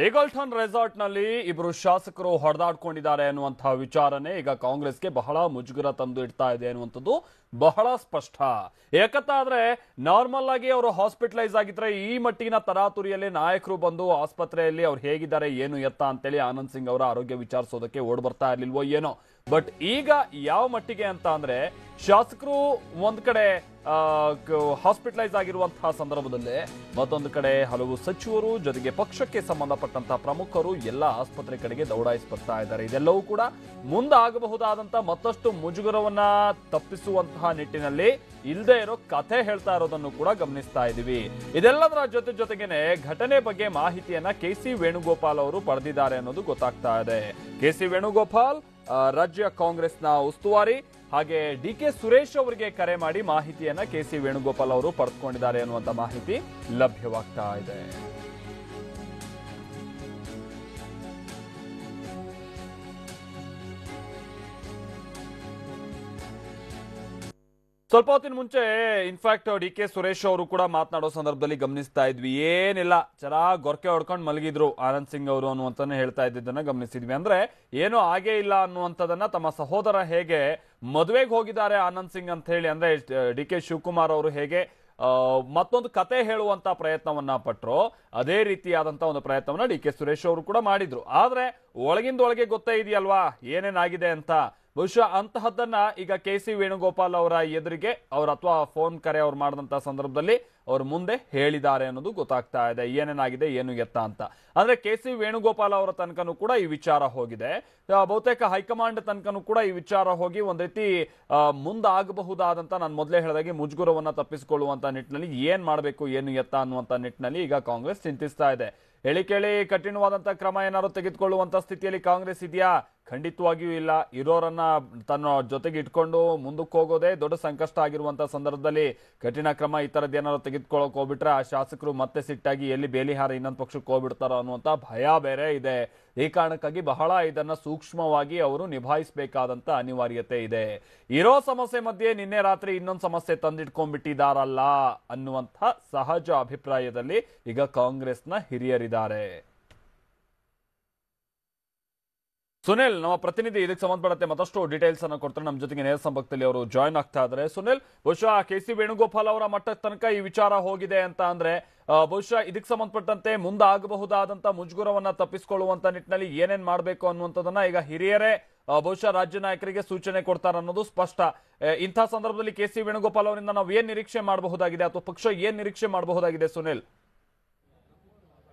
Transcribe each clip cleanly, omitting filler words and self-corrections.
Eagleton resort ನಲ್ಲಿ ಇಬ್ಬರು ಶಾಸಕರು ಹೊಡೆದಾಡ್ಕೊಂಡಿದ್ದಾರೆ ಅನ್ನುವಂತಹ ವಿಚಾರನೆ ಈಗ ಕಾಂಗ್ರೆಸ್ಗೆ ಬಹಳ ಮುಜುಗರ ತಂದು ಇಡ್ತಾ ಇದೆ ಅನ್ನುವಂಥದ್ದು ಬಹಳ ಸ್ಪಷ್ಟ. ಯಾಕಂತಾದ್ರೆ ನಾರ್ಮಲ್ ಆಗಿ ಅವರು ಹಾಸ್ಪಿಟಲೈಸ್ ಆಗಿದ್ರೆ ಈ ಮಟ್ಟಿನ ತರಾತುರಿಯಲ್ಲಿ ನಾಯಕರು ಬಂದು ಆಸ್ಪತ್ರೆಯಲ್ಲಿ ಅವ್ರು ಹೇಗಿದ್ದಾರೆ ಏನು ಎತ್ತ ಅಂತೇಳಿ ಆನಂದ್ ಸಿಂಗ್ ಅವರ ಆರೋಗ್ಯ ವಿಚಾರಿಸೋದಕ್ಕೆ ಓಡ್ ಬರ್ತಾ ಇರ್ಲಿಲ್ವೋ ಏನೋ. ಬಟ್ ಈಗ ಯಾವ ಮಟ್ಟಿಗೆ ಅಂತ ಅಂದ್ರೆ ಶಾಸಕರು ಒಂದ್ ಕಡೆ ಹಾಸ್ಪಿಟಲೈಸ್ ಆಗಿರುವಂತಹ ಸಂದರ್ಭದಲ್ಲಿ ಮತ್ತೊಂದು ಕಡೆ ಹಲವು ಸಚಿವರು ಜೊತೆಗೆ ಪಕ್ಷಕ್ಕೆ ಸಂಬಂಧಪಟ್ಟಂತಹ ಪ್ರಮುಖರು ಎಲ್ಲ ಆಸ್ಪತ್ರೆ ಕಡೆಗೆ ದೌಡಾಯಿಸಿ ಬರ್ತಾ ಇದ್ದಾರೆ. ಇದೆಲ್ಲವೂ ಕೂಡ ಮುಂದಾಗಬಹುದಾದಂತಹ ಮತ್ತಷ್ಟು ಮುಜುಗರವನ್ನ ತಪ್ಪಿಸುವಂತಹ ನಿಟ್ಟಿನಲ್ಲಿ ಇಲ್ಲದೆ ಇರೋ ಕಥೆ ಹೇಳ್ತಾ ಇರೋದನ್ನು ಕೂಡ ಗಮನಿಸ್ತಾ ಇದೀವಿ. ಇದೆಲ್ಲದರ ಜೊತೆಗೇನೆ ಘಟನೆ ಬಗ್ಗೆ ಮಾಹಿತಿಯನ್ನ ಕೆ.ಸಿ. ವೇಣುಗೋಪಾಲ್ ಅವರು ಪಡೆದಿದ್ದಾರೆ ಅನ್ನೋದು ಗೊತ್ತಾಗ್ತಾ ಇದೆ. ಕೆ.ಸಿ. ವೇಣುಗೋಪಾಲ್ ರಾಜ್ಯ ಕಾಂಗ್ರೆಸ್ನ ಉಸ್ತುವಾರಿ, ಹಾಗೆ ಡಿ.ಕೆ. ಸುರೇಶ್ ಅವರಿಗೆ ಕರೆ ಮಾಡಿ ಮಾಹಿತಿಯನ್ನ ಕೆ.ಸಿ. ವೇಣುಗೋಪಾಲ್ ಅವರು ಪಡೆದುಕೊಂಡಿದ್ದಾರೆ ಅನ್ನುವಂತ ಮಾಹಿತಿ ಲಭ್ಯವಾಗ್ತಾ ಇದೆ. ಸ್ವಲ್ಪ ಹೊತ್ತಿನ ಮುಂಚೆ ಇನ್ಫ್ಯಾಕ್ಟ್ ಡಿ.ಕೆ. ಸುರೇಶ್ ಅವರು ಕೂಡ ಮಾತನಾಡೋ ಸಂದರ್ಭದಲ್ಲಿ ಗಮನಿಸ್ತಾ ಇದ್ವಿ, ಏನಿಲ್ಲ ಚೆನ್ನಾಗಿ ಗೊರಕೆ ಹೊಡ್ಕೊಂಡು ಮಲಗಿದ್ರು ಆನಂದ್ ಸಿಂಗ್ ಅವರು ಅನ್ನುವಂತಾನೆ ಹೇಳ್ತಾ ಇದ್ದಿದ್ದನ್ನ ಗಮನಿಸಿದ್ವಿ. ಅಂದ್ರೆ ಏನೋ ಆಗೇ ಇಲ್ಲ ಅನ್ನುವಂಥದ್ದನ್ನ ತಮ್ಮ ಸಹೋದರ ಹೇಗೆ ಮದುವೆಗೆ ಹೋಗಿದ್ದಾರೆ ಆನಂದ್ ಸಿಂಗ್ ಅಂತ ಹೇಳಿ, ಅಂದ್ರೆ ಡಿ.ಕೆ. ಶಿವಕುಮಾರ್ ಅವರು ಹೇಗೆ ಮತ್ತೊಂದು ಕತೆ ಹೇಳುವಂತ ಪ್ರಯತ್ನವನ್ನ ಪಟ್ರು, ಅದೇ ರೀತಿಯಾದಂತ ಒಂದು ಪ್ರಯತ್ನವನ್ನ ಡಿ.ಕೆ. ಸುರೇಶ್ ಅವರು ಕೂಡ ಮಾಡಿದ್ರು. ಆದ್ರೆ ಒಳಗಿಂದೊಳಗೆ ಗೊತ್ತೇ ಇದೆಯಲ್ವಾ ಏನೇನಾಗಿದೆ ಅಂತ. ಬಹುಶಃ ಅಂತಹದ್ದನ್ನ ಈಗ ಕೆ.ಸಿ. ವೇಣುಗೋಪಾಲ್ ಅವರ ಎದುರಿಗೆ ಅವ್ರ ಅಥವಾ ಫೋನ್ ಕರೆ ಅವ್ರು ಮಾಡಿದಂತ ಸಂದರ್ಭದಲ್ಲಿ ಅವ್ರ ಮುಂದೆ ಹೇಳಿದ್ದಾರೆ ಅನ್ನೋದು ಗೊತ್ತಾಗ್ತಾ ಇದೆ, ಏನೇನಾಗಿದೆ ಏನು ಎತ್ತ ಅಂತ. ಅಂದ್ರೆ ಕೆ.ಸಿ. ವೇಣುಗೋಪಾಲ್ ಅವರ ತನಕನೂ ಕೂಡ ಈ ವಿಚಾರ ಹೋಗಿದೆ, ಬಹುತೇಕ ಹೈಕಮಾಂಡ್ ತನಕನೂ ಕೂಡ ಈ ವಿಚಾರ ಹೋಗಿ ಒಂದ್ ರೀತಿ ಮುಂದಾಗಬಹುದಾದಂತ ನಾನು ಮೊದಲೇ ಹೇಳಿದಾಗೆ ಮುಜುಗುರವನ್ನ ತಪ್ಪಿಸಿಕೊಳ್ಳುವಂತ ನಿಟ್ಟಿನಲ್ಲಿ ಏನ್ ಮಾಡಬೇಕು ಏನು ಎತ್ತ ಅನ್ನುವಂತ ನಿಟ್ಟಿನಲ್ಲಿ ಈಗ ಕಾಂಗ್ರೆಸ್ ಚಿಂತಿಸ್ತಾ ಇದೆ. ಹೇಳಿ ಕಠಿಣವಾದಂತ ಕ್ರಮ ಏನಾದ್ರು ತೆಗೆದುಕೊಳ್ಳುವಂತ ಸ್ಥಿತಿಯಲ್ಲಿ ಕಾಂಗ್ರೆಸ್ ಇದೆಯಾ? ಖಂಡಿತವಾಗಿಯೂ ಇಲ್ಲ. ಇರೋರನ್ನ ತನ್ನ ಜೊತೆಗೆ ಇಟ್ಕೊಂಡು ಮುಂದಕ್ಕೆ ಹೋಗೋದೇ ದೊಡ್ಡ ಸಂಕಷ್ಟ ಆಗಿರುವಂತ ಸಂದರ್ಭದಲ್ಲಿ ಕಠಿಣ ಕ್ರಮ ಈ ತರದ್ ಏನಾದ್ರು ತೆಗೆದುಕೊಳ್ಳಕ್ ಹೋಗ್ಬಿಟ್ರೆ ಆ ಶಾಸಕರು ಮತ್ತೆ ಸಿಟ್ಟಾಗಿ ಎಲ್ಲಿ ಬೇಲಿಹಾರ ಇನ್ನೊಂದು ಪಕ್ಷಕ್ಕೆ ಹೋಗ್ಬಿಡ್ತಾರೋ ಅನ್ನುವಂತ ಭಯ ಬೇರೆ ಇದೆ. ಈ ಕಾರಣಕ್ಕಾಗಿ ಬಹಳ ಇದನ್ನ ಸೂಕ್ಷ್ಮವಾಗಿ ಅವರು ನಿಭಾಯಿಸಬೇಕಾದಂತ ಅನಿವಾರ್ಯತೆ ಇದೆ. ಇರೋ ಸಮಸ್ಯೆ ಮಧ್ಯೆ ನಿನ್ನೆ ರಾತ್ರಿ ಇನ್ನೊಂದು ಸಮಸ್ಯೆ ತಂದಿಟ್ಕೊಂಡ್ಬಿಟ್ಟಿದಾರಲ್ಲ ಅನ್ನುವಂಥ ಸಹಜ ಅಭಿಪ್ರಾಯದಲ್ಲಿ ಈಗ ಕಾಂಗ್ರೆಸ್ನ ಹಿರಿಯರಿದ್ದಾರೆ. ಸುನಿಲ್ ನಮ್ಮ ಪ್ರತಿನಿಧಿ ಇದಕ್ಕೆ ಸಂಬಂಧಪಟ್ಟಂತೆ ಮತ್ತಷ್ಟು ಡೀಟೇಲ್ಸ್ ಅನ್ನು ಕೊಡ್ತಾರೆ. ನಮ್ಮ ಜೊತೆಗೆ ನೇರ ಸಂಪರ್ಕದಲ್ಲಿ ಅವರು ಜಾಯ್ನ್ ಆಗ್ತಾ ಇದ್ದಾರೆ. ಸುನಿಲ್, ಬಹುಶಃ ಕೆ.ಸಿ. ವೇಣುಗೋಪಾಲ್ ಅವರ ಮಟ್ಟದ ತನಕ ಈ ವಿಚಾರ ಹೋಗಿದೆ ಅಂತ ಅಂದ್ರೆ ಬಹುಶಃ ಇದಕ್ಕೆ ಸಂಬಂಧಪಟ್ಟಂತೆ ಮುಂದಾಗಬಹುದಾದಂತ ಮುಜುಗುರವನ್ನ ತಪ್ಪಿಸಿಕೊಳ್ಳುವಂತ ನಿಟ್ಟಿನಲ್ಲಿ ಏನೇನ್ ಮಾಡಬೇಕು ಅನ್ನುವಂಥದ್ದನ್ನ ಈಗ ಹಿರಿಯರೇ ಬಹುಶಃ ರಾಜ್ಯ ನಾಯಕರಿಗೆ ಸೂಚನೆ ಕೊಡ್ತಾರೆ ಅನ್ನೋದು ಸ್ಪಷ್ಟ. ಇಂಥ ಸಂದರ್ಭದಲ್ಲಿ ಕೆ.ಸಿ. ವೇಣುಗೋಪಾಲ್ ಅವರಿಂದ ನಾವು ಏನ್ ನಿರೀಕ್ಷೆ ಮಾಡಬಹುದಾಗಿದೆ ಅಥವಾ ಪಕ್ಷ ಏನ್ ನಿರೀಕ್ಷೆ ಮಾಡಬಹುದಾಗಿದೆ ಸುನಿಲ್?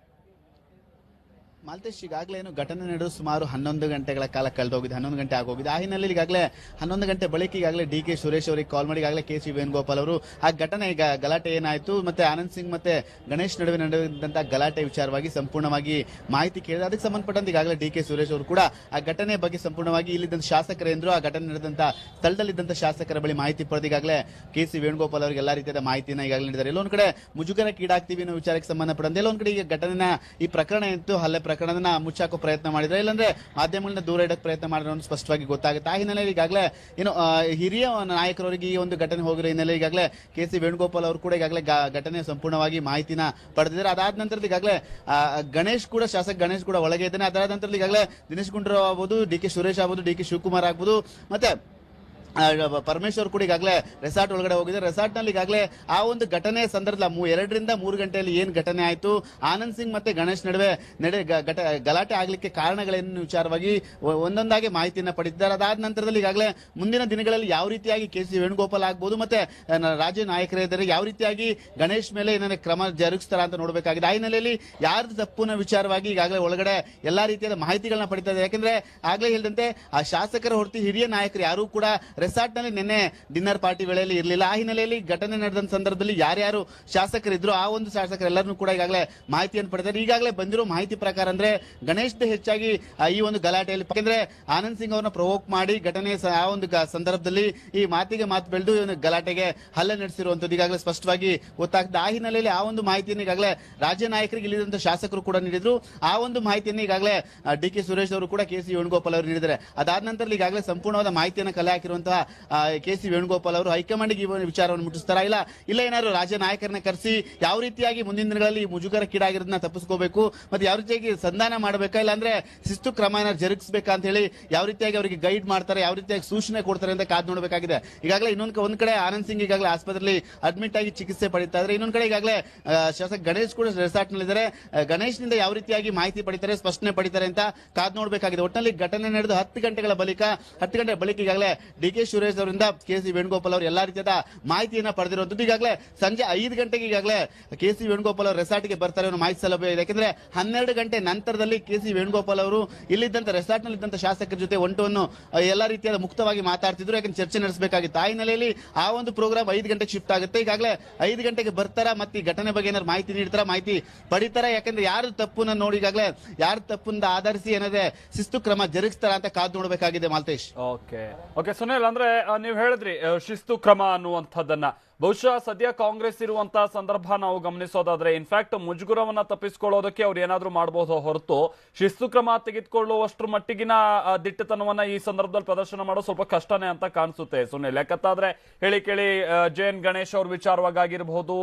ಮಾಲ್ತೇಶ್, ಈಗಾಗಲೇ ಏನು ಘಟನೆ ನಡೆದು ಸುಮಾರು 11 ಗಂಟೆಗಳ ಕಾಲ ಕಳೆದೋಗಿದೆ, 11 ಗಂಟೆ ಆಗೋಗಿದೆ. ಆ ಹಿನ್ನೆಲೆಯಲ್ಲಿ ಈಗಾಗಲೇ 11 ಗಂಟೆ ಬಳಿಕ ಈಗಾಗಲೇ ಡಿ.ಕೆ. ಸುರೇಶ್ ಅವರಿಗೆ ಕಾಲ್ ಮಾಡಿ ಈಗಾಗಲೇ ಕೆ.ಸಿ. ವೇಣುಗೋಪಾಲ್ ಅವರು ಆ ಘಟನೆ ಈಗ ಗಲಾಟೆ ಏನಾಯ್ತು ಮತ್ತೆ ಆನಂದ್ ಸಿಂಗ್ ಮತ್ತೆ ಗಣೇಶ್ ನಡುವೆ ನಡೆದಂತಹ ಗಲಾಟೆ ವಿಚಾರವಾಗಿ ಸಂಪೂರ್ಣವಾಗಿ ಮಾಹಿತಿ ಕೇಳಿದೆ. ಅದಕ್ಕೆ ಸಂಬಂಧಪಟ್ಟಂತೆ ಈಗಾಗಲೇ ಡಿ.ಕೆ. ಸುರೇಶ್ ಅವರು ಕೂಡ ಆ ಘಟನೆ ಬಗ್ಗೆ ಸಂಪೂರ್ಣವಾಗಿ ಇಲ್ಲಿದ್ದಂತ ಶಾಸಕರೇಂದ್ರು ಆ ಘಟನೆ ನಡೆದಂತ ಸ್ಥಳದಲ್ಲಿದ್ದಂತ ಶಾಸಕರ ಬಳಿ ಮಾಹಿತಿ ಪಡೆದು ಈಗಾಗಲೇ ಕೆ.ಸಿ. ವೇಣುಗೋಪಾಲ್ ಅವರಿಗೆ ಎಲ್ಲಾ ರೀತಿಯ ಮಾಹಿತಿನ ಈಗಾಗಲೇ ನೀಡಿದ್ದಾರೆ. ಎಲ್ಲೊಂದ್ ಕಡೆ ಮುಜುಗರಕ್ಕೀಡಾಗ್ತೀವಿ ಅನ್ನೋ ವಿಚಾರಕ್ಕೆ ಸಂಬಂಧಪಟ್ಟಂತೆ ಎಲ್ಲೊಂದ್ ಕಡೆ ಈಗ ಘಟನೆನ ಈ ಪ್ರಕರಣ ಇತ್ತು ಹಲ್ಲೆ ಪ್ರಕರಣನ ಮುಚ್ಚಾಕೋ ಪ್ರಯತ್ನ ಮಾಡಿದ್ರೆ, ಇಲ್ಲಾಂದ್ರೆ ಮಾಧ್ಯಮಗಳಿಂದ ದೂರ ಇಡಕ್ಕೆ ಪ್ರಯತ್ನ ಮಾಡಿದ್ರೆ ಸ್ಪಷ್ಟವಾಗಿ ಗೊತ್ತಾಗುತ್ತೆ. ಆ ಹಿನ್ನೆಲೆಯಲ್ಲಿ ಈಗಾಗಲೇ ಏನು ಹಿರಿಯ ನಾಯಕರವರಿಗೆ ಈ ಒಂದು ಘಟನೆ ಹೋಗಿರೋ ಹಿನ್ನೆಲೆ ಈಗಾಗಲೇ ಕೆ.ಸಿ. ವೇಣುಗೋಪಾಲ್ ಅವರು ಕೂಡ ಈಗಾಗಲೇ ಘಟನೆ ಸಂಪೂರ್ಣವಾಗಿ ಮಾಹಿತಿನ ಪಡೆದಿದ್ದಾರೆ. ಅದಾದ ನಂತರದಲ್ಲಿ ಈಗಾಗಲೇ ಗಣೇಶ್ ಕೂಡ ಶಾಸಕ ಗಣೇಶ್ ಕೂಡ ಒಳಗೆ ಇದ್ದಾನೆ. ಅದಾದ ನಂತರದಲ್ಲಿ ಈಗಾಗಲೇ ದಿನೇಶ್ ಗುಂಡೂರಾವ್ ಆಗ್ಬೋದು, ಡಿ.ಕೆ. ಸುರೇಶ್ ಆಗ್ಬೋದು, ಡಿ.ಕೆ. ಶಿವಕುಮಾರ್ ಆಗ್ಬೋದು, ಮತ್ತೆ ಪರಮೇಶ್ವರ್ ಕೂಡ ಈಗಾಗಲೇ ರೆಸಾರ್ಟ್ ಒಳಗಡೆ ಹೋಗಿದೆ. ರೆಸಾರ್ಟ್ ನಲ್ಲಿ ಈಗಾಗಲೇ ಆ ಒಂದು ಘಟನೆ ಸಂದರ್ಭದಲ್ಲಿ 2 ರಿಂದ 3 ಗಂಟೆಯಲ್ಲಿ ಏನ್ ಘಟನೆ ಆಯ್ತು, ಆನಂದ್ ಸಿಂಗ್ ಮತ್ತೆ ಗಣೇಶ್ ನಡುವೆ ಗಲಾಟೆ ಆಗ್ಲಿಕ್ಕೆ ಕಾರಣಗಳೇನು ವಿಚಾರವಾಗಿ ಒಂದೊಂದಾಗಿ ಮಾಹಿತಿಯನ್ನ ಪಡೆದಿದ್ದಾರೆ. ಅದಾದ ನಂತರದಲ್ಲಿ ಈಗಾಗಲೇ ಮುಂದಿನ ದಿನಗಳಲ್ಲಿ ಯಾವ ರೀತಿಯಾಗಿ ಕೆ.ಸಿ. ವೇಣುಗೋಪಾಲ್ ಆಗ್ಬೋದು ಮತ್ತೆ ರಾಜ್ಯ ನಾಯಕರಿದ್ದಾರೆ ಯಾವ ರೀತಿಯಾಗಿ ಗಣೇಶ್ ಮೇಲೆ ಏನಾದ್ರೆ ಕ್ರಮ ಜರುಗಿಸ್ತಾರ ಅಂತ ನೋಡಬೇಕಾಗಿದೆ. ಆ ಹಿನ್ನೆಲೆಯಲ್ಲಿ ಯಾರ್ದು ತಪ್ಪುನ ವಿಚಾರವಾಗಿ ಈಗಾಗಲೇ ಒಳಗಡೆ ಎಲ್ಲಾ ರೀತಿಯಾದ ಮಾಹಿತಿಗಳನ್ನ ಪಡಿತಾ ಇದೆ. ಯಾಕಂದ್ರೆ ಆಗ್ಲೇ ಹೇಳಿದಂತೆ ಆ ಶಾಸಕರ ಹೊರತು ಹಿರಿಯ ನಾಯಕರು ಯಾರು ಕೂಡ ರೆಸಾರ್ಟ್ ನಲ್ಲಿ ನಿನ್ನೆ ಡಿನ್ನರ್ ಪಾರ್ಟಿ ವೇಳೆಯಲ್ಲಿ ಇರಲಿಲ್ಲ. ಆ ಹಿನ್ನೆಲೆಯಲ್ಲಿ ಘಟನೆ ನಡೆದ ಸಂದರ್ಭದಲ್ಲಿ ಯಾರ್ಯಾರು ಶಾಸಕರಿದ್ರು ಆ ಒಂದು ಶಾಸಕರೆಲ್ಲರೂ ಕೂಡ ಈಗಾಗಲೇ ಮಾಹಿತಿಯನ್ನು ಪಡೆದಿದ್ದಾರೆ. ಈಗಾಗಲೇ ಬಂದಿರೋ ಮಾಹಿತಿ ಪ್ರಕಾರ ಅಂದ್ರೆ ಗಣೇಶ್ ಹೆಚ್ಚಾಗಿ ಈ ಒಂದು ಗಲಾಟೆಯಲ್ಲಿ, ಯಾಕಂದ್ರೆ ಆನಂದ್ ಸಿಂಗ್ ಅವರನ್ನ ಪ್ರವೋಕ್ ಮಾಡಿ ಘಟನೆ ಆ ಒಂದು ಸಂದರ್ಭದಲ್ಲಿ ಈ ಮಾತಿಗೆ ಮಾತು ಬೆಳೆದು ಗಲಾಟೆಗೆ ಹಲ್ಲೆ ನಡೆಸಿರುವಂತದ್ದು ಈಗಾಗಲೇ ಸ್ಪಷ್ಟವಾಗಿ ಗೊತ್ತಾಗ್ತದೆ. ಆ ಹಿನ್ನೆಲೆಯಲ್ಲಿ ಆ ಒಂದು ಮಾಹಿತಿಯನ್ನು ಈಗಾಗಲೇ ರಾಜ್ಯ ನಾಯಕರಿಗೆ ಇಲ್ಲಿದ್ದಂತ ಶಾಸಕರು ಕೂಡ ನೀಡಿದ್ರು. ಆ ಒಂದು ಮಾಹಿತಿಯನ್ನು ಈಗಾಗಲೇ ಡಿ.ಕೆ. ಸುರೇಶ್ ಅವರು ಕೂಡ ಕೆ.ಸಿ. ವೇಣುಗೋಪಾಲ್ ಅವರು ನೀಡಿದ್ದಾರೆ. ಅದಾದ ನಂತರ ಈಗಾಗಲೇ ಸಂಪೂರ್ಣವಾದ ಮಾಹಿತಿಯನ್ನು ಕಲೆ ಹಾಕಿರುವಂತಹ ಆಗಿರುವಂತಹ ಕೆ ಸಿ ವೇಣುಗೋಪಾಲ್ ಅವರು ಹೈಕಮಾಂಡ್ಗೆ ಈ ವಿಚಾರವನ್ನು ಮುಟ್ಟಿಸ್ತಾರಾ, ಇಲ್ಲ ಏನಾದ್ರು ರಾಜ್ಯ ನಾಯಕರನ್ನ ಕರೆಸಿ ಯಾವ ರೀತಿಯಾಗಿ ಮುಂದಿನ ದಿನಗಳಲ್ಲಿ ಮುಜುಗರಕ್ಕೀಡಾಗಿರೋದನ್ನ ತಪ್ಪಿಸ್ಕೋಬೇಕು, ಮತ್ತೆ ಯಾವ ರೀತಿಯಾಗಿ ಸಂಧಾನ ಮಾಡಬೇಕಾ, ಇಲ್ಲಾಂದ್ರೆ ಶಿಸ್ತು ಕ್ರಮ ಏನಾದ್ರು ಜರುಗಿಸಬೇಕಾ ಅಂತ ಹೇಳಿ ಯಾವ ರೀತಿಯಾಗಿ ಅವರಿಗೆ ಗೈಡ್ ಮಾಡ್ತಾರೆ, ಯಾವ ರೀತಿಯಾಗಿ ಸೂಚನೆ ಕೊಡ್ತಾರೆ ಅಂತ ಕಾದ್ ನೋಡಬೇಕಾಗಿದೆ. ಈಗಾಗಲೇ ಒಂದ್ ಕಡೆ ಆನಂದ್ ಸಿಂಗ್ ಈಗಾಗಲೇ ಆಸ್ಪತ್ರೆಯಲ್ಲಿ ಅಡ್ಮಿಟ್ ಆಗಿ ಚಿಕಿತ್ಸೆ ಪಡಿತಾ ಇದ್ದಾರೆ, ಇನ್ನೊಂದ್ ಕಡೆ ಈಗಾಗಲೇ ಶಾಸಕ ಗಣೇಶ್ ಕೂಡ ರೆಸಾರ್ಟ್ ನಲ್ಲಿದ್ದಾರೆ. ಗಣೇಶ್ ನಿಂದ ಯಾವ ರೀತಿಯಾಗಿ ಮಾಹಿತಿ ಪಡಿತಾರೆ, ಸ್ಪಷ್ಟನೆ ಪಡಿತಾರೆ ಅಂತ ಕಾದ್ ನೋಡಬೇಕಾಗಿದೆ. ಒಟ್ಟಿನಲ್ಲಿ ಘಟನೆ ನಡೆದು 10 ಗಂಟೆ ಬಳಿಕ ಈಗಾಗಲೇ ಡಿ ಕೆ ಸುರೇಶ್ ಅವರಿಂದ ಕೆ ಸಿ ವೇಣುಗೋಪಾಲ್ ಅವರು ಎಲ್ಲಾ ರೀತಿಯಾದ ಮಾಹಿತಿಯನ್ನ ಪಡೆದಿರುವಂತದ್ದು. ಈಗಾಗಲೇ ಸಂಜೆ 5 ಗಂಟೆಗೆ ಈಗಾಗಲೇ ಕೆ ಸಿ ವೇಣುಗೋಪಾಲ್ ಅವರು ರೆಸಾರ್ಟ್ಗೆ ಬರ್ತಾರೆ ಅನ್ನೋ ಮಾಹಿತಿ ಸಲಭ್ಯ ಇದೆ. ಯಾಕಂದ್ರೆ 12 ಗಂಟೆ ನಂತರದಲ್ಲಿ ಕೆ ಸಿ ವೇಣುಗೋಪಾಲ್ ಅವರು ಇಲ್ಲಿದ್ದಂತ ರೆಸಾರ್ಟ್ ನಲ್ಲಿ ಇದ್ದಂತ ಶಾಸಕರ ಜೊತೆ ಒಂಟನ್ನು ಎಲ್ಲಾ ರೀತಿಯಾದ ಮುಕ್ತವಾಗಿ ಮಾತಾಡ್ತಿದ್ರು, ಯಾಕಂದ್ರೆ ಚರ್ಚೆ ನಡೆಸಬೇಕಾಗಿತ್ತು. ಆ ಹಿನ್ನೆಲೆಯಲ್ಲಿ ಆ ಒಂದು ಪ್ರೋಗ್ರಾಮ್ 5 ಗಂಟೆಗೆ ಶಿಫ್ಟ್ ಆಗುತ್ತೆ. ಈಗಾಗಲೇ 5 ಗಂಟೆಗೆ ಬರ್ತಾರ, ಮತ್ತೆ ಈ ಘಟನೆ ಬಗ್ಗೆ ಏನಾದ್ರು ಮಾಹಿತಿ ನೀಡ್ತಾರ, ಮಾಹಿತಿ ಪಡಿತಾರ, ಯಾಕಂದ್ರೆ ಯಾರು ತಪ್ಪನ್ನ ನೋಡಿ ಈಗಾಗಲೇ ಯಾರು ತಪ್ಪನ್ನ ಆಧರಿಸಿ ಏನಾದ್ರೆ ಶಿಸ್ತು ಕ್ರಮ ಜರುಗಿಸ್ತಾರ ಅಂತ ಕಾದು ನೋಡಬೇಕಾಗಿದೆ. ಮಾಲ್ತೇಶ್. ಓಕೆ ಸುನಿಲ್, ಅಂದ್ರೆ ನೀವು ಹೇಳಿದ್ರಿ ಶಿಸ್ತು ಕ್ರಮ ಅನ್ನುವಂಥದ್ದನ್ನ ಬಹುಶಃ ಸದ್ಯ ಕಾಂಗ್ರೆಸ್ ಇರುವಂತಹ ಸಂದರ್ಭ ನಾವು ಗಮನಿಸೋದಾದ್ರೆ ಇನ್ಫ್ಯಾಕ್ಟ್ ಮುಜುಗುರವನ್ನ ತಪ್ಪಿಸಿಕೊಳ್ಳೋದಕ್ಕೆ ಅವ್ರು ಏನಾದ್ರೂ ಮಾಡಬಹುದು ಹೊರತು ಶಿಸ್ತು ಕ್ರಮ ತೆಗೆದುಕೊಳ್ಳುವಷ್ಟರ ಮಟ್ಟಿಗಿನ ದಿಟ್ಟತನವನ್ನ ಈ ಸಂದರ್ಭದಲ್ಲಿ ಪ್ರದರ್ಶನ ಮಾಡೋದು ಸ್ವಲ್ಪ ಕಷ್ಟನೇ ಅಂತ ಕಾಣಿಸುತ್ತೆ. ಸುನಿಲ್, ಯಾಕಂತಾದ್ರೆ ಹೇಳಿ ಕೇಳಿ ಜೆ.ಎನ್. ಗಣೇಶ್ ಅವ್ರ ವಿಚಾರವಾಗಿರ್ಬಹುದು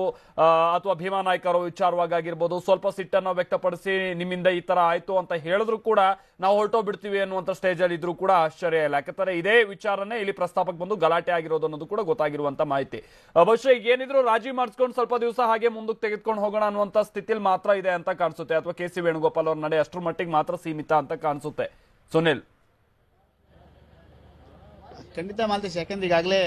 ಅಥವಾ ಭೀಮಾ ನಾಯ್ಕ ಅವರ ವಿಚಾರವಾಗಿರ್ಬಹುದು ಸ್ವಲ್ಪ ಸಿಟ್ಟನ್ನು ವ್ಯಕ್ತಪಡಿಸಿ ನಿಮ್ಮಿಂದ ಈ ತರ ಆಯ್ತು ಅಂತ ಹೇಳಿದ್ರು ಕೂಡ ನಾವು ಹೊರಟೋಗ್ಬಿಡ್ತೀವಿ ಅನ್ನುವಂತ ಸ್ಟೇಜ್ ಅಲ್ಲಿ ಇದ್ರು ಕೂಡ ಆಶ್ಚರ್ಯ ಇಲ್ಲ. ಯಾಕಂದ್ರೆ ಇದೇ ವಿಚಾರನೇ ಇಲ್ಲಿ ಪ್ರಸ್ತಾಪಕ್ಕೆ ಬಂದು ಗಲಾಟೆ ಆಗಿರೋದು ಅನ್ನೋದು ಕೂಡ ಗೊತ್ತಾಗಿರುವಂತ ಮಾಹಿತಿ. ಬಹುಶಃ ಏನಿದ್ರು ರಾಜಿ ಮಾಡಿಸ್ಕೊಂಡು ಸ್ವಲ್ಪ ದಿವಸ ಹಾಗೆ ಮುಂದಕ್ಕೆ ತೆಗೆದುಕೊಂಡು ಹೋಗೋಣ ಅನ್ನುವಂತ ಸ್ಥಿತಿಯಲ್ಲಿ ಮಾತ್ರ ಇದೆ ಅಂತ ಕಾಣಿಸುತ್ತೆ, ಅಥವಾ ಕೆ ಸಿ ವೇಣುಗೋಪಾಲ್ ಅವ್ರ ನಡೆ ಅಷ್ಟರ ಮಟ್ಟಿಗೆ ಮಾತ್ರ ಸೀಮಿತ ಅಂತ ಕಾಣಿಸುತ್ತೆ. ಸುನಿಲ್. ಖಂಡಿತ ಮಾಲ್ತೇಶ್, ಯಾಕಂದ್ರೆ ಈಗಾಗಲೇ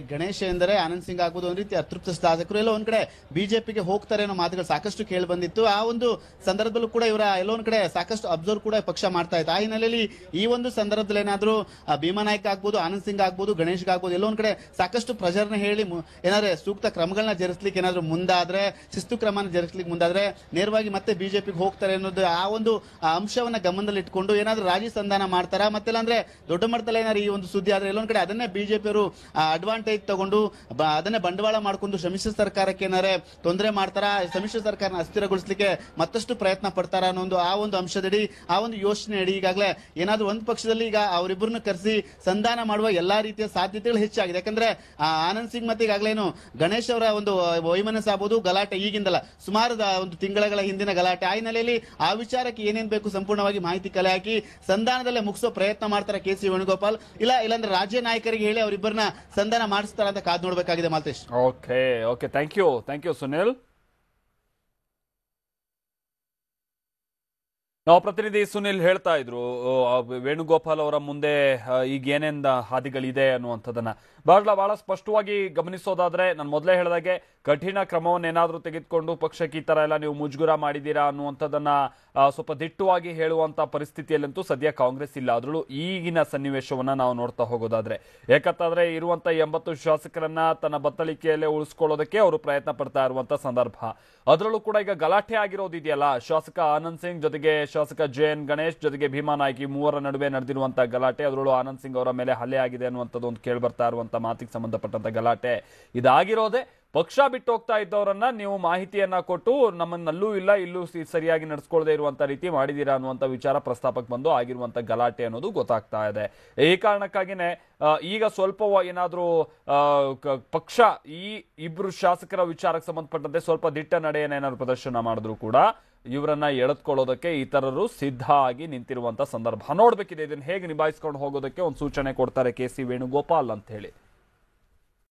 ಗಣೇಶ್ ಎಂದರೆ ಆನಂದ್ ಸಿಂಗ್ ಆಗ್ಬೋದು ಒಂದ್ ರೀತಿ ಅತೃಪ್ತ ಶಾಸಕರು ಎಲ್ಲ ಒಂದ್ ಕಡೆ ಬಿಜೆಪಿಗೆ ಹೋಗ್ತಾರೆ ಅನ್ನೋ ಮಾತುಗಳು ಸಾಕಷ್ಟು ಕೇಳಿ ಬಂದಿತ್ತು. ಆ ಒಂದು ಸಂದರ್ಭದಲ್ಲೂ ಕೂಡ ಇವರ ಎಲ್ಲೊಂದ್ ಕಡೆ ಸಾಕಷ್ಟು ಅಬ್ಸರ್ವ್ ಕೂಡ ಪಕ್ಷ ಮಾಡ್ತಾ ಇತ್ತು. ಆ ಹಿನ್ನೆಲೆಯಲ್ಲಿ ಈ ಒಂದು ಸಂದರ್ಭದಲ್ಲಿ ಏನಾದ್ರು ಭೀಮಾ ನಾಯ್ಕ ಆಗ್ಬೋದು, ಆನಂದ್ ಸಿಂಗ್ ಆಗ್ಬೋದು, ಗಣೇಶ್ ಆಗ್ಬೋದು ಎಲ್ಲೊಂದ್ ಕಡೆ ಸಾಕಷ್ಟು ಪ್ರೆಷರ್ನ ಹೇಳಿ ಏನಾದ್ರೆ ಸೂಕ್ತ ಕ್ರಮಗಳನ್ನ ಜರುಗಿಸ್ಲಿಕ್ಕೆ ಏನಾದ್ರು ಮುಂದಾದ್ರೆ, ಶಿಸ್ತು ಕ್ರಮನ ಜರುಗಿಸ್ಲಿಕ್ಕೆ ಮುಂದಾದ್ರೆ ನೇರವಾಗಿ ಮತ್ತೆ ಬಿಜೆಪಿಗೆ ಹೋಗ್ತಾರೆ ಅನ್ನೋದು ಆ ಒಂದು ಅಂಶವನ್ನ ಗಮನದಲ್ಲಿ ಇಟ್ಕೊಂಡು ಏನಾದ್ರು ರಾಜಿ ಸಂಧಾನ ಮಾಡ್ತಾರ, ಮತ್ತೆಲ್ಲ ಅಂದ್ರೆ ದೊಡ್ಡ ಮಟ್ಟದಲ್ಲಿ ಏನಾದ್ರು ಈ ಒಂದು ಸುದ್ದಿ ಆದ್ರೆ ಎಲ್ಲೊಂದ್ ಕಡೆ ಅದನ್ನೇ ಬಿಜೆಪಿಯವರು ಅಡ್ವಾಂಟೇಜ್ ತಗೊಂಡು ಅದನ್ನೇ ಬಂಡವಾಳ ಮಾಡ್ಕೊಂಡು ಸಮ್ಮಿಶ್ರ ಸರ್ಕಾರಕ್ಕೆ ಏನಾರೆ ತೊಂದರೆ ಮಾಡ್ತಾರ, ಸಮ್ಮಿಶ್ರ ಸರ್ಕಾರನ ಅಸ್ಥಿರಗೊಳಿಸಲಿಕ್ಕೆ ಮತ್ತಷ್ಟು ಪ್ರಯತ್ನ ಪಡ್ತಾರ ಅನ್ನೋ ಆ ಒಂದು ಅಂಶದಡಿ, ಆ ಒಂದು ಯೋಚನೆ ಅಡಿ ಈಗಾಗಲೇ ಏನಾದ್ರೂ ಒಂದು ಪಕ್ಷದಲ್ಲಿ ಈಗ ಅವರಿಬ್ಬರನ್ನು ಕರೆಸಿ ಸಂಧಾನ ಮಾಡುವ ಎಲ್ಲಾ ರೀತಿಯ ಸಾಧ್ಯತೆಗಳು ಹೆಚ್ಚಾಗಿದೆ. ಯಾಕಂದ್ರೆ ಆನಂದ್ ಸಿಂಗ್ ಮತ್ತೆ ಈಗಾಗಲೇನು ಗಣೇಶ್ ಅವರ ಒಂದು ವೈಮನಸ್ ಆಗ್ಬೋದು ಗಲಾಟೆ ಈಗಿಂದಲ್ಲ, ಸುಮಾರು ಒಂದು ತಿಂಗಳ ಹಿಂದಿನ ಗಲಾಟೆ. ಆ ಹಿನ್ನೆಲೆಯಲ್ಲಿ ಆ ವಿಚಾರಕ್ಕೆ ಏನೇನ್ ಬೇಕು ಸಂಪೂರ್ಣವಾಗಿ ಮಾಹಿತಿ ಕಲೆ ಹಾಕಿ ಸಂಧಾನದಲ್ಲೇ ಮುಗಿಸೋ ಪ್ರಯತ್ನ ಮಾಡ್ತಾರೆ ಕೆ ಸಿ ವೇಣುಗೋಪಾಲ್. ಇಲ್ಲಾಂದ್ರೆ ರಾಜ್ಯ ನಾಯಕರಿಗೆ ಹೇಳಿ ಅವರಿಬ್ಬರನ್ನ ಸಂಧಾನ ಮಾಡಿಸ್ತಾರ ಅಂತ ಕಾದು ನೋಡಬೇಕಾಗಿದೆ. Maltesh. Okay thank you Sunil. ನಾವು ಪ್ರತಿನಿಧಿ ಸುನಿಲ್ ಹೇಳ್ತಾ ಇದ್ರು ವೇಣುಗೋಪಾಲ್ ಅವರ ಮುಂದೆ ಈಗ ಏನೇನ್ ಹಾದಿಗಳಿದೆ ಅನ್ನುವಂಥದ್ದನ್ನ ಬಹಳ ಸ್ಪಷ್ಟವಾಗಿ ಗಮನಿಸೋದಾದ್ರೆ ನಾನು ಮೊದಲೇ ಹೇಳಿದಾಗೆ ಕಠಿಣ ಕ್ರಮವನ್ನೇನಾದ್ರೂ ತೆಗೆದುಕೊಂಡು ಪಕ್ಷಕ್ಕೆ ಈ ತರ ಎಲ್ಲ ನೀವು ಮುಜುಗುರ ಮಾಡಿದೀರಾ ಅನ್ನುವಂಥದ್ದನ್ನ ಸ್ವಲ್ಪ ದಿಟ್ಟವಾಗಿ ಹೇಳುವಂತ ಪರಿಸ್ಥಿತಿಯಲ್ಲಂತೂ ಸದ್ಯ ಕಾಂಗ್ರೆಸ್ ಇಲ್ಲ. ಅದರಲ್ಲೂ ಈಗಿನ ಸನ್ನಿವೇಶವನ್ನ ನಾವು ನೋಡ್ತಾ ಹೋಗೋದಾದ್ರೆ, ಯಾಕಂತಾದ್ರೆ ಇರುವಂತ 80 ಶಾಸಕರನ್ನ ತನ್ನ ಬತ್ತಳಿಕೆಯಲ್ಲೇ ಉಳಿಸ್ಕೊಳ್ಳೋದಕ್ಕೆ ಅವರು ಪ್ರಯತ್ನ ಪಡ್ತಾ ಇರುವಂತ ಸಂದರ್ಭ. ಅದರಲ್ಲೂ ಕೂಡ ಈಗ ಗಲಾಟೆ ಆಗಿರೋದಿದೆಯಲ್ಲ, ಶಾಸಕ ಆನಂದ್ ಸಿಂಗ್ ಜೊತೆಗೆ ಶಾಸಕ ಜೆ.ಎನ್. ಗಣೇಶ್ ಜೊತೆಗೆ ಭೀಮಾ ನಾಯ್ಕ ಮೂವರ ನಡುವೆ ನಡೆದಿರುವಂತಹ ಗಲಾಟೆ, ಅದರಲ್ಲೂ ಆನಂದ್ ಸಿಂಗ್ ಅವರ ಮೇಲೆ ಹಲ್ಲೆ ಆಗಿದೆ ಅನ್ನುವಂಥದ್ದು ಒಂದು ಕೇಳಿ ಬರ್ತಾ ಇರುವಂತ ಮಾತಿಗೆ ಸಂಬಂಧಪಟ್ಟಂತ ಗಲಾಟೆ ಇದಾಗಿರೋದೆ. ಪಕ್ಷ ಬಿಟ್ಟು ಹೋಗ್ತಾ ಇದ್ದವರನ್ನ ನೀವು ಮಾಹಿತಿಯನ್ನ ಕೊಟ್ಟು ನಮ್ಮನ್ನಲ್ಲೂ ಇಲ್ಲ ಇಲ್ಲೂ ಸರಿಯಾಗಿ ನಡೆಸ್ಕೊಳ್ಳದೆ ಇರುವಂತ ರೀತಿ ಮಾಡಿದೀರಾ ಅನ್ನುವಂತ ವಿಚಾರ ಪ್ರಸ್ತಾಪಕ್ಕೆ ಬಂದು ಆಗಿರುವಂತ ಗಲಾಟೆ ಅನ್ನೋದು ಗೊತ್ತಾಗ್ತಾ ಇದೆ. ಈ ಕಾರಣಕ್ಕಾಗಿನೇ ಈಗ ಸ್ವಲ್ಪ ಏನಾದ್ರೂ ಪಕ್ಷ ಈ ಇಬ್ರು ಶಾಸಕರ ವಿಚಾರಕ್ಕೆ ಸಂಬಂಧಪಟ್ಟಂತೆ ಸ್ವಲ್ಪ ದಿಟ್ಟ ನಡೆಯನ್ನ ಏನಾದ್ರು ಪ್ರದರ್ಶನ ಮಾಡಿದ್ರು ಕೂಡ ಇವರನ್ನ ಎಳೆದುಕೊಳ್ಳೋದಕ್ಕೆ ಇತರರು ಸಿದ್ಧ ಆಗಿ ನಿಂತಿರುವಂತ ಸಂದರ್ಭ ನೋಡ್ಬೇಕಿದೆ. ಇದನ್ನ ಹೇಗೆ ನಿಭಾಯಿಸ್ಕೊಂಡು ಹೋಗೋದಕ್ಕೆ ಒಂದು ಸೂಚನೆ ಕೊಡ್ತಾರೆ ಕೆ ಸಿ ವೇಣುಗೋಪಾಲ್ ಅಂತ ಹೇಳಿ.